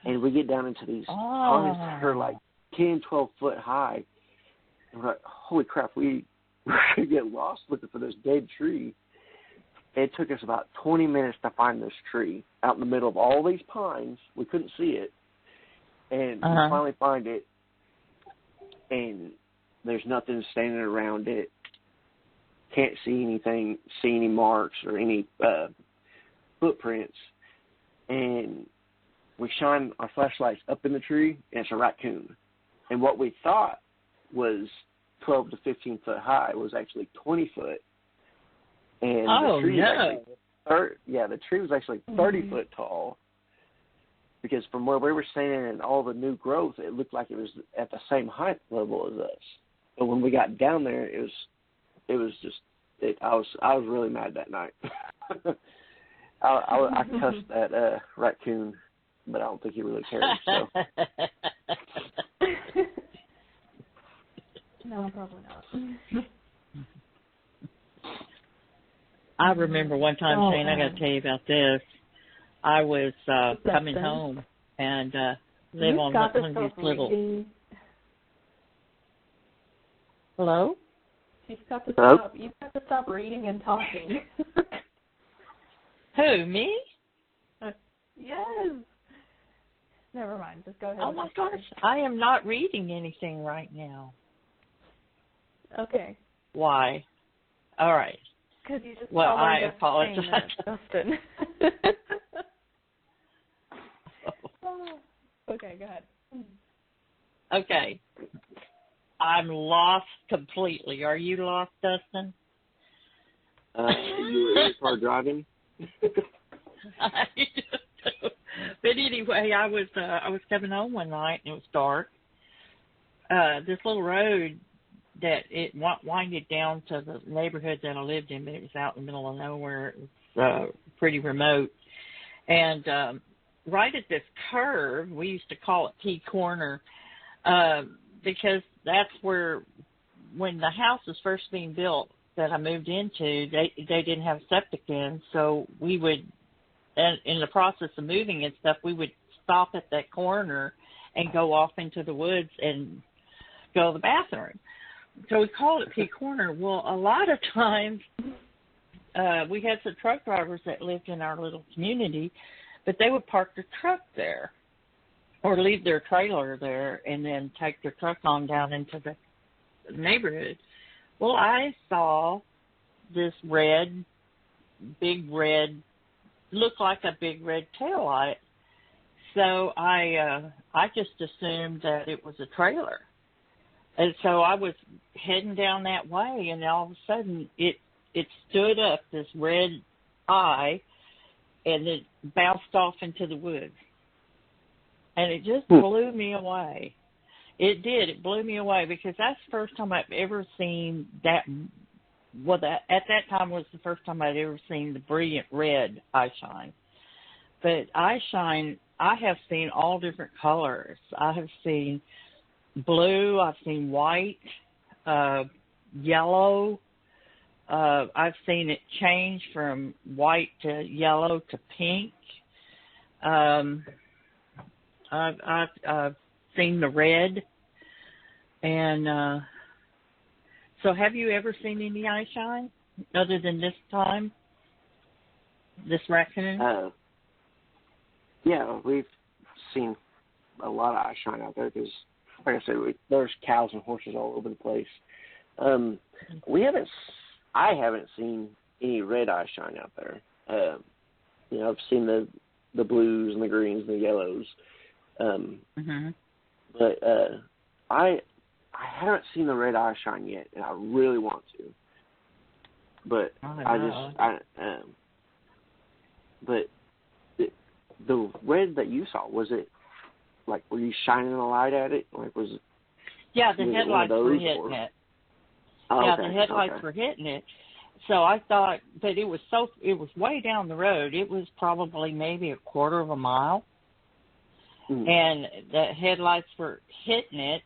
Speaker 3: And we get down into these pines that are like 10, 12 foot high. And we're like, holy crap, we're going to get lost looking for this dead tree. It took us about 20 minutes to find this tree out in the middle of all these pines. We couldn't see it. And we finally find it, and there's nothing standing around it. Can't see anything, see any marks or any footprints. And we shine our flashlights up in the tree, and it's a raccoon. And what we thought was 12 to 15 foot high was actually 20 foot. And the tree was actually the tree was actually 30 foot tall. Because from where we were standing and all the new growth, it looked like it was at the same height level as us. But when we got down there, it was just I was really mad that night. I cussed that raccoon, but I don't think he really cared. So.
Speaker 1: No, probably not.
Speaker 2: I remember one time, Shane, I got to tell you about this. I was coming home and live on one of these little. Hello?
Speaker 1: You've got to stop. You've got to stop reading and talking.
Speaker 2: Who, me?
Speaker 1: Yes. Never mind. Just go ahead.
Speaker 2: Oh my gosh, I am not reading anything right now.
Speaker 1: Okay.
Speaker 2: Why? All right.
Speaker 1: Because you just
Speaker 2: I apologize,
Speaker 1: Dustin. Okay, go ahead.
Speaker 2: Okay. I'm lost completely. Are you lost, Dustin?
Speaker 3: You were in your car driving?
Speaker 2: But anyway, I was coming home one night and it was dark. This little road that it winded down to the neighborhood that I lived in, but it was out in the middle of nowhere. It was pretty remote. And right at this curve, we used to call it T Corner, because that's where, when the house was first being built that I moved into, they didn't have septic in, so we would, and in the process of moving and stuff, we would stop at that corner and go off into the woods and go to the bathroom. So we called it T Corner. Well, a lot of times we had some truck drivers that lived in our little community, but they would park their truck there or leave their trailer there and then take their truck on down into the neighborhood. Well, I saw this big red, looked like a big red taillight. So I just assumed that it was a trailer. And so I was heading down that way, and all of a sudden it stood up, this red eye, and it bounced off into the woods. And it just blew me away. It did. It blew me away because that's the first time I've ever seen that. Well, at that time was the first time I'd ever seen the brilliant red eye shine. But eye shine, I have seen all different colors. I have seen blue. I've seen white, yellow. I've seen it change from white to yellow to pink. I've seen the red. And so have you ever seen any eye shine other than this time, this raccoon?
Speaker 3: Yeah, we've seen a lot of eye shine out there because, like I said, there's cows and horses all over the place. I haven't seen any red eye shine out there. I've seen the blues and the greens and the yellows. But I haven't seen the red eye shine yet, and I really want to. But the red that you saw, was it like, were you shining a light at it? Like, was it?
Speaker 2: Yeah, the
Speaker 3: was
Speaker 2: headlights
Speaker 3: it one of
Speaker 2: were
Speaker 3: those,
Speaker 2: hitting
Speaker 3: or?
Speaker 2: it.
Speaker 3: Oh,
Speaker 2: Yeah,
Speaker 3: okay,
Speaker 2: the headlights were hitting it. So I thought, but it was way down the road. It was probably maybe a quarter of a mile. And the headlights were hitting it,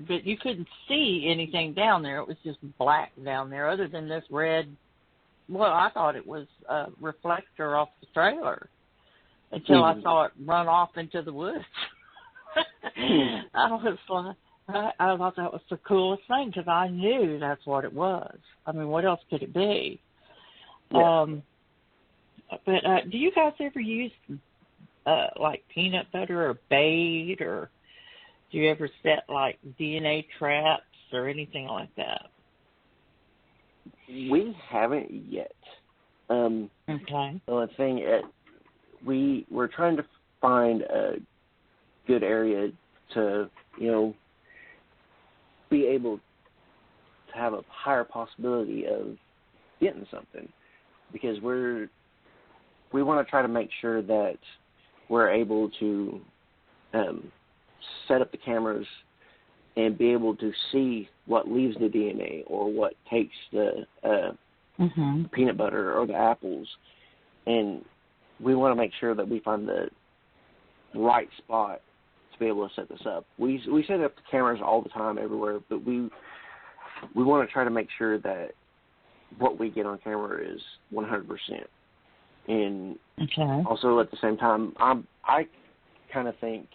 Speaker 2: but you couldn't see anything down there. It was just black down there other than this red. Well, I thought it was a reflector off the trailer until I saw it run off into the woods. I was like, I thought that was the coolest thing because I knew that's what it was. I mean, what else could it be?
Speaker 3: Yeah.
Speaker 2: But do you guys ever use like peanut butter or bait, or do you ever set like DNA traps or anything like that?
Speaker 3: We haven't yet.
Speaker 2: Okay.
Speaker 3: The thing, we're trying to find a good area to, be able to have a higher possibility of getting something, because we want to try to make sure that we're able to set up the cameras and be able to see what leaves the DNA or what takes the peanut butter or the apples. And we want to make sure that we find the right spot to be able to set this up. We set up the cameras all the time everywhere, but we want to try to make sure that what we get on camera is 100%. And also at the same time, I kind of think,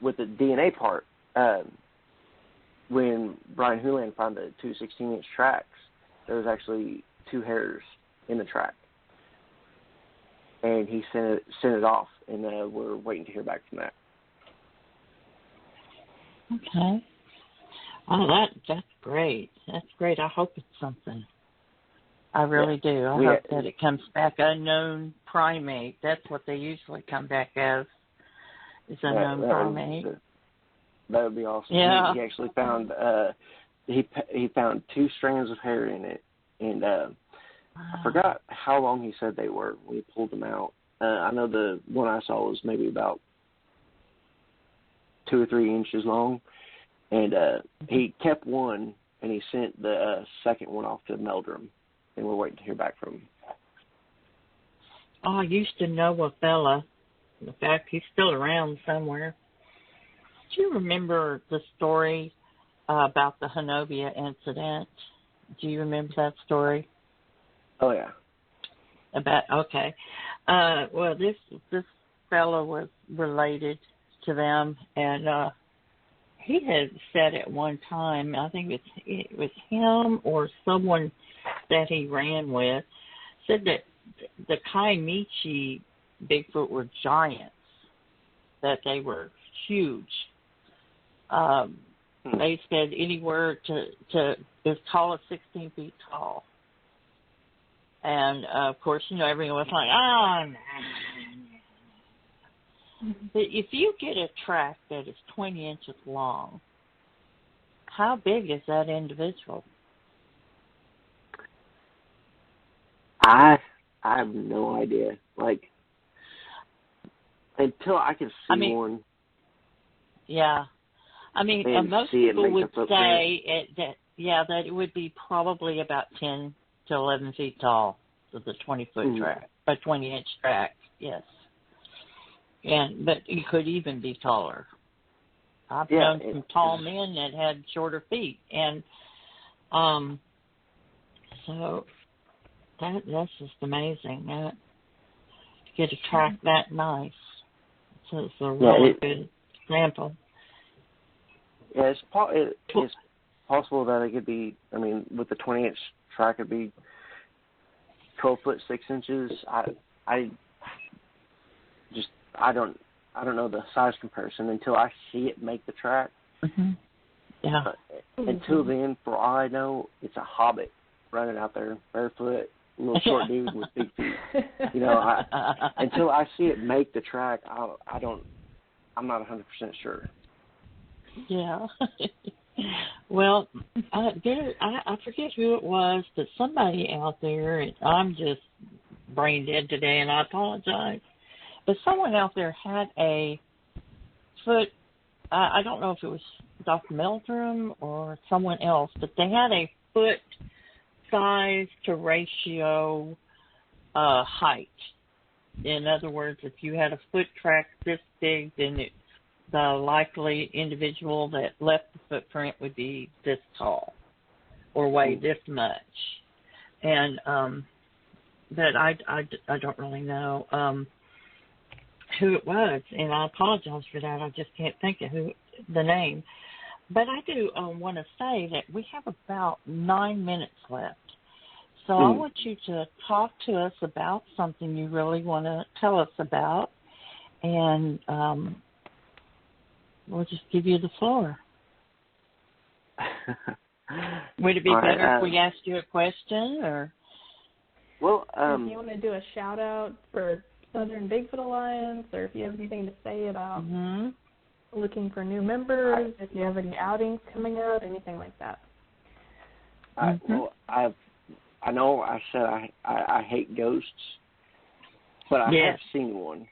Speaker 3: with the DNA part, when Brian Houlihan found the two 16-inch tracks, there was actually 2 hairs in the track. And he sent it off, and we're waiting to hear back from that.
Speaker 2: Okay. Oh, that's great. That's great. I hope it's something. I really do. I hope that it comes back unknown primate. That's what they usually come back as, is unknown primate.
Speaker 3: That would be awesome.
Speaker 2: Yeah.
Speaker 3: He actually found he found 2 strands of hair in it, and I forgot how long he said they were when he pulled them out. I know the one I saw was maybe about 2 or 3 inches long, and he kept one, and he sent the second one off to Meldrum, and we're waiting to hear back from him.
Speaker 2: Oh, I used to know a fella. In fact, he's still around somewhere. Do you remember the story about the Hanovia incident? Do you remember that story?
Speaker 3: Oh, yeah.
Speaker 2: Well, this fellow was related to them, and he had said at one time, I think it was him or someone that he ran with, said that the Kaimichi Bigfoot were giants, that they were huge. They said anywhere to as tall as 16 feet tall. And, of course, everyone was like, no. But if you get a track that is 20 inches long, how big is that individual?
Speaker 3: I have no idea. Like, until I can see one.
Speaker 2: Yeah. I mean, most people would say that it would be probably about 10 to 11 feet tall with a 20-foot track, a 20-inch track, yes. But it could even be taller. I've known some tall men that had shorter feet, and so that's just amazing. To get a track that nice, so it's a really good example.
Speaker 3: Yeah, it's possible that it could be. I mean, with the 20-inch track, it'd be 12 foot 6 inches. I don't know the size comparison until I see it make the track.
Speaker 2: Yeah.
Speaker 3: Until then, for all I know, it's a hobbit running out there barefoot, a little short dude with big feet. Until I see it make the track, I'm not 100% sure.
Speaker 2: Yeah. Well, I forget who it was, but somebody out there, and I'm just brain dead today, and I apologize. But someone out there had a foot, I don't know if it was Dr. Meldrum or someone else, but they had a foot size to ratio height. In other words, if you had a foot track this big, then the likely individual that left the footprint would be this tall or weigh this much. And but I don't really know who it was, and I apologize for that. I just can't think of the name. But I do want to say that we have about 9 minutes left. So I want you to talk to us about something you really want to tell us about, and we'll just give you the floor. Would it be better if we asked you a question, or?
Speaker 1: Well, if you want to do a shout out for Southern Bigfoot Alliance, or if you have anything to say about looking for new members, if you have any outings coming up, anything like that.
Speaker 3: Well, I know I said I hate ghosts, but I have seen one,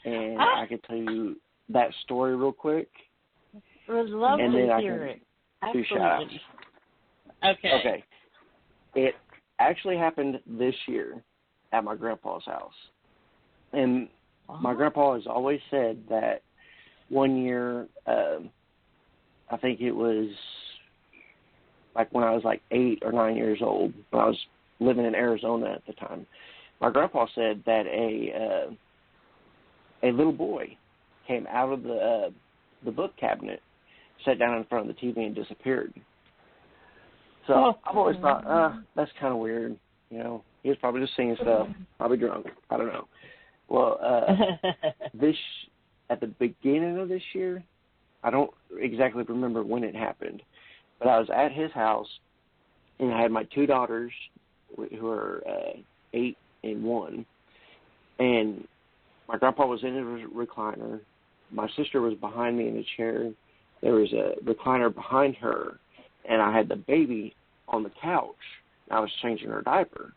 Speaker 3: and I can tell you that story real quick.
Speaker 2: It was lovely to hear it. Absolutely. Okay.
Speaker 3: It actually happened this year at my grandpa's house, and my grandpa has always said that one year, I think it was like when I was like 8 or 9 years old, when I was living in Arizona at the time, my grandpa said that a little boy came out of the book cabinet, sat down in front of the TV, and disappeared. So I've always thought, that's kind of weird. You know, he was probably just seeing stuff, probably drunk. I don't know. Well, at the beginning of this year, I don't exactly remember when it happened, but I was at his house, and I had my 2 daughters, who are 8 and 1, and my grandpa was in his recliner. My sister was behind me in a chair. There was a recliner behind her, and I had the baby on the couch. I was changing her diaper.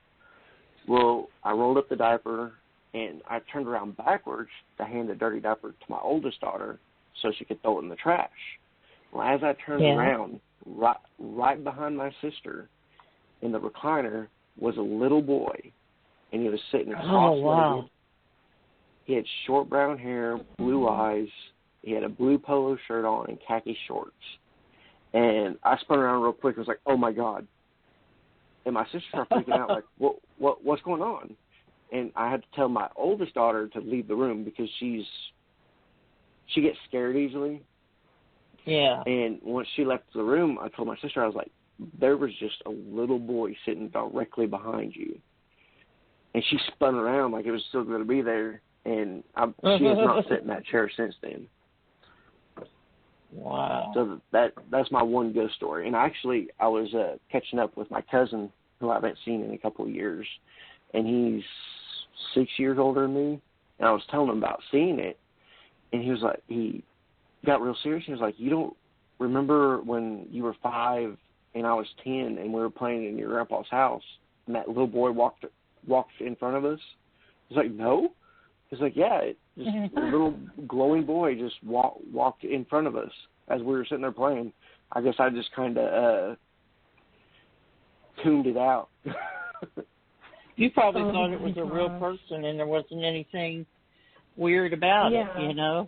Speaker 3: Well, I rolled up the diaper, and I turned around backwards to hand the dirty diaper to my oldest daughter so she could throw it in the trash. Well, as I turned around, right behind my sister in the recliner was a little boy, and he was sitting cross-legged. Wow. He had short brown hair, blue eyes. He had a blue polo shirt on and khaki shorts. And I spun around real quick and was like, oh, my God. And my sister started freaking out, like, what's going on? And I had to tell my oldest daughter to leave the room because she gets scared easily.
Speaker 2: Yeah.
Speaker 3: And once she left the room, I told my sister, I was like, there was just a little boy sitting directly behind you. And she spun around like it was still going to be there. And she has not sat in that chair since then.
Speaker 2: Wow.
Speaker 3: So that's my one ghost story. And actually, I was catching up with my cousin, who I haven't seen in a couple of years. And he's 6 years older than me. And I was telling him about seeing it. And he was like, he got real serious. He was like, you don't remember when you were 5 and I was 10 and we were playing in your grandpa's house and that little boy walked in front of us? He's like, no. He's like, yeah, just a little glowing boy just walked in front of us as we were sitting there playing. I guess I just kind of tuned it out.
Speaker 2: You probably thought it was a real person and there wasn't anything weird about it, you know?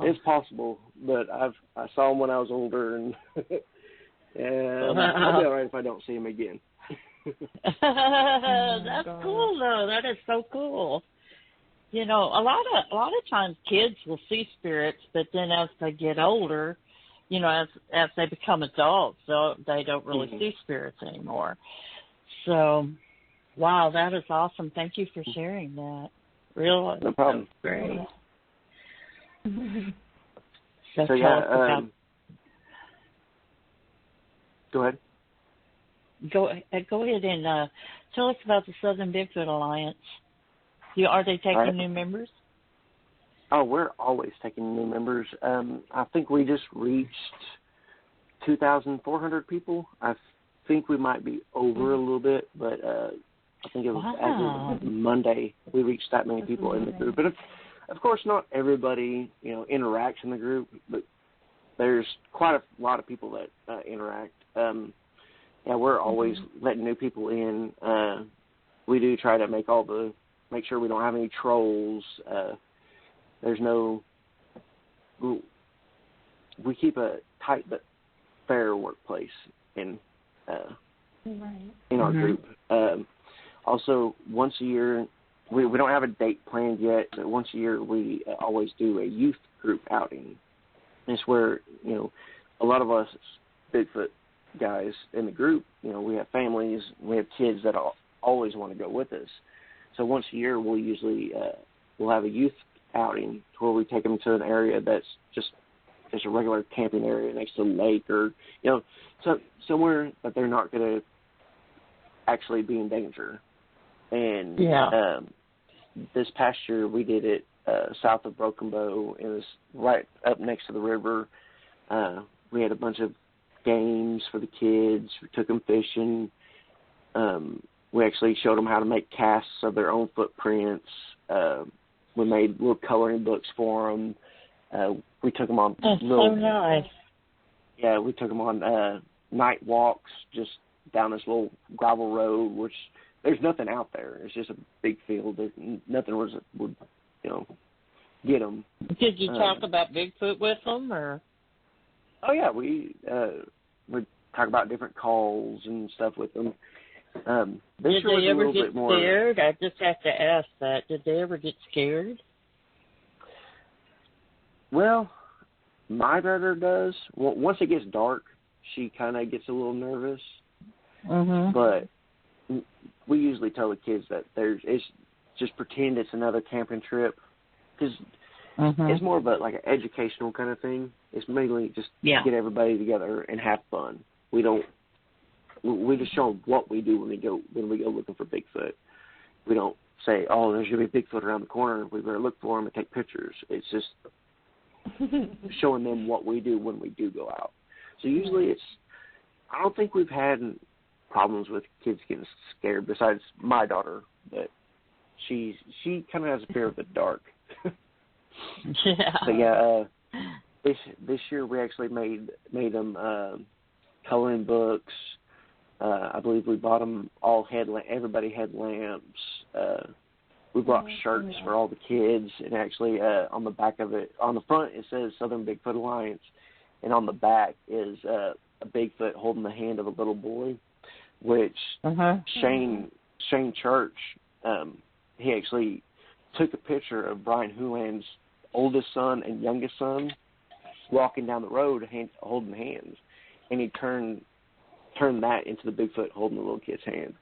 Speaker 3: It's possible, but I saw him when I was older, and I'll be all right if I don't see him again.
Speaker 2: That's cool, though. That is so cool. You know, a lot of times kids will see spirits, but then as they get older, you know, as they become adults, so they don't really see spirits anymore. So, wow, that is awesome. Thank you for sharing that. Really,
Speaker 3: no problem.
Speaker 2: That's great.
Speaker 3: So yeah, go ahead.
Speaker 2: Go ahead and tell us about the Southern Bigfoot Alliance. Are they taking new members?
Speaker 3: Oh, we're always taking new members. I think we just reached 2,400 people. I think we might be over a little bit, but I think it was as of Monday we reached that many people in the group. But of course, not everybody interacts in the group, but there's quite a lot of people that interact. We're always letting new people in. We do try to make sure we don't have any trolls. We keep a tight but fair workplace in our group. Also, once a year, we don't have a date planned yet, but once a year we always do a youth group outing. It's where, a lot of us Bigfoot guys in the group, we have families, we have kids that always want to go with us. So once a year we'll usually we'll have a youth outing where we take them to an area that's just a regular camping area next to the lake, or somewhere that they're not going to actually be in danger. And this past year we did it south of Broken Bow. It was right up next to the river. We had a bunch of games for the kids. We took them fishing. We actually showed them how to make casts of their own footprints. We made little coloring books for them. We took them on
Speaker 2: so nice.
Speaker 3: Yeah, we took them on night walks just down this little gravel road, which there's nothing out there. It's just a big field. Nothing would get them.
Speaker 2: Did you talk about Bigfoot with them, or?
Speaker 3: Oh yeah, we talk about different calls and stuff with them.
Speaker 2: Did they ever get scared? I just have to ask that. Did they ever get scared?
Speaker 3: Well, my daughter does. Well, once it gets dark, she kind of gets a little nervous. But we usually tell the kids that it's just pretend it's another camping trip, because it's more of an educational kind of thing. It's mainly just get everybody together and have fun. We just show them what we do when we go looking for Bigfoot. We don't say, oh, there's going to be a Bigfoot around the corner. We better look for him and take pictures. It's just showing them what we do when we do go out. So usually I don't think we've had problems with kids getting scared besides my daughter, but she kind of has a fear of the dark. But this year we actually made them coloring books. I believe we bought them all everybody had lamps. We brought shirts for all the kids, and actually on the back of it, on the front it says Southern Bigfoot Alliance, and on the back is a Bigfoot holding the hand of a little boy, which Shane Church, he actually took a picture of Brian Houlihan's oldest son and youngest son walking down the road holding hands, and he turned that into the Bigfoot holding the little kid's hand.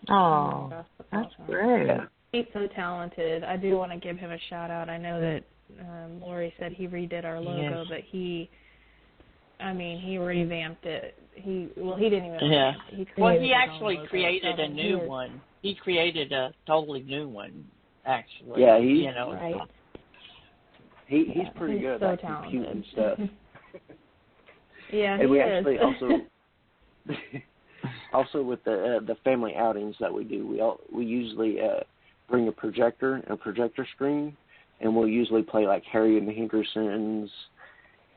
Speaker 2: Oh, that's great.
Speaker 3: Yeah.
Speaker 1: He's so talented. I do want to give him a shout out. I know that Lori said he redid our logo, but he revamped it. He didn't even.
Speaker 2: Yeah. He actually created a new
Speaker 1: years.
Speaker 2: one. He created a totally new one, actually.
Speaker 3: Yeah,
Speaker 1: right.
Speaker 3: He's pretty good
Speaker 1: so
Speaker 3: at computing and stuff.
Speaker 1: Yeah,
Speaker 3: and we
Speaker 1: is.
Speaker 3: actually also with the family outings that we do, we usually bring a projector and a projector screen, and we'll usually play like Harry and the Hendersons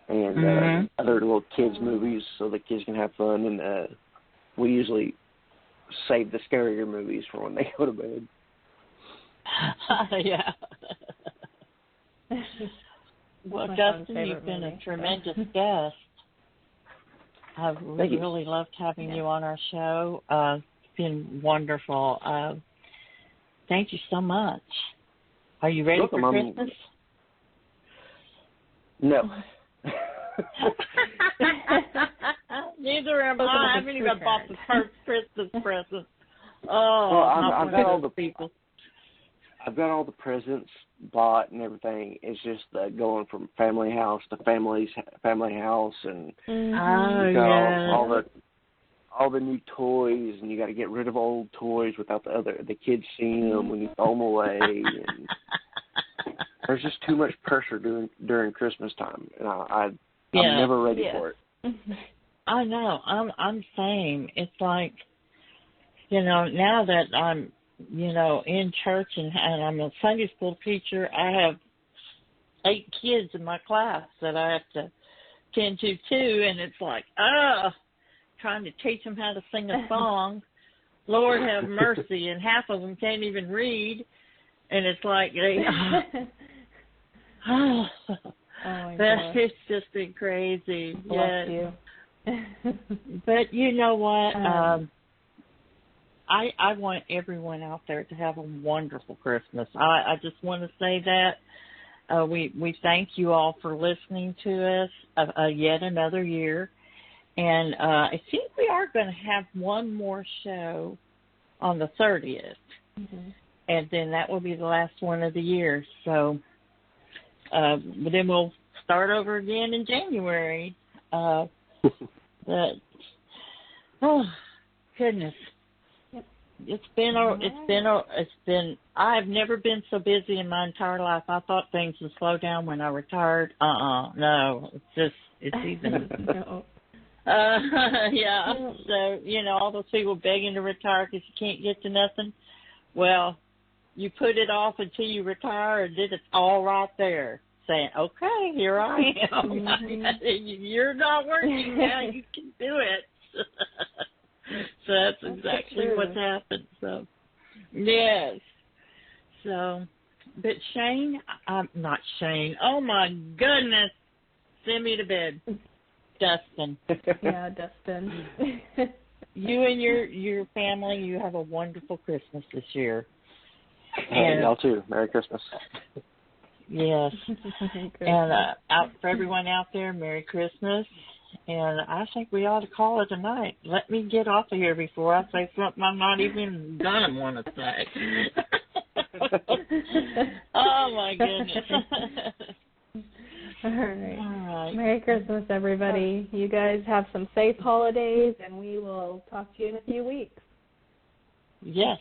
Speaker 3: and other little kids movies so the kids can have fun. And we usually save the scarier movies for when they go to bed.
Speaker 2: Yeah. Well, Dustin, you've been a tremendous guest. I've really loved having you on our show. It's been wonderful. Thank you so much. Are you ready for Christmas?
Speaker 3: No.
Speaker 2: Neither am I. I haven't even bought the first Christmas present. Oh,
Speaker 3: well, I've got all the
Speaker 2: people.
Speaker 3: I've got all the presents bought and everything. It's just going from family house to family house, and all the new toys, and you got to get rid of old toys without the kids seeing them when you throw them away. And there's just too much pressure during Christmas time, and I'm never ready for it.
Speaker 2: I know. I'm same. It's like, now that I'm, in church and I'm a Sunday school teacher, I have 8 kids in my class that I have to tend to too, and it's like, trying to teach them how to sing a song. Lord have mercy, and half of them can't even read, and it's like
Speaker 1: oh my gosh.
Speaker 2: It's just been crazy.
Speaker 1: Bless you.
Speaker 2: But you know what? I want everyone out there to have a wonderful Christmas. I just want to say that. We thank you all for listening to us yet another year. And I think we are going to have one more show on the 30th. Mm-hmm. And then that will be the last one of the year. So then we'll start over again in January. But, oh, goodness. It's been I've never been so busy in my entire life. I thought things would slow down when I retired. No. It's even.
Speaker 1: No.
Speaker 2: Yeah. So, all those people begging to retire because you can't get to nothing. Well, you put it off until you retire, and then it's all right there, saying, okay, here I am. Mm-hmm. You're not working now. You can do it. So that's exactly what's happened. So, yes. So, but Shane, not Shane. Oh, my goodness. Send me to bed. Dustin.
Speaker 1: Yeah, Dustin.
Speaker 2: You and your family, you have a wonderful Christmas this year.
Speaker 3: And y'all too. Merry Christmas.
Speaker 2: Yes. And out for everyone out there, Merry Christmas. And I think we ought to call it a night. Let me get off of here before I say something I'm not even going to want to say. Oh, my goodness.
Speaker 1: All right. Merry Christmas, everybody. You guys have some safe holidays, and we will talk to you in a few weeks.
Speaker 2: Yes.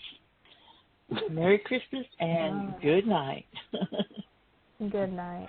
Speaker 2: Merry Christmas and good night.
Speaker 1: Good night.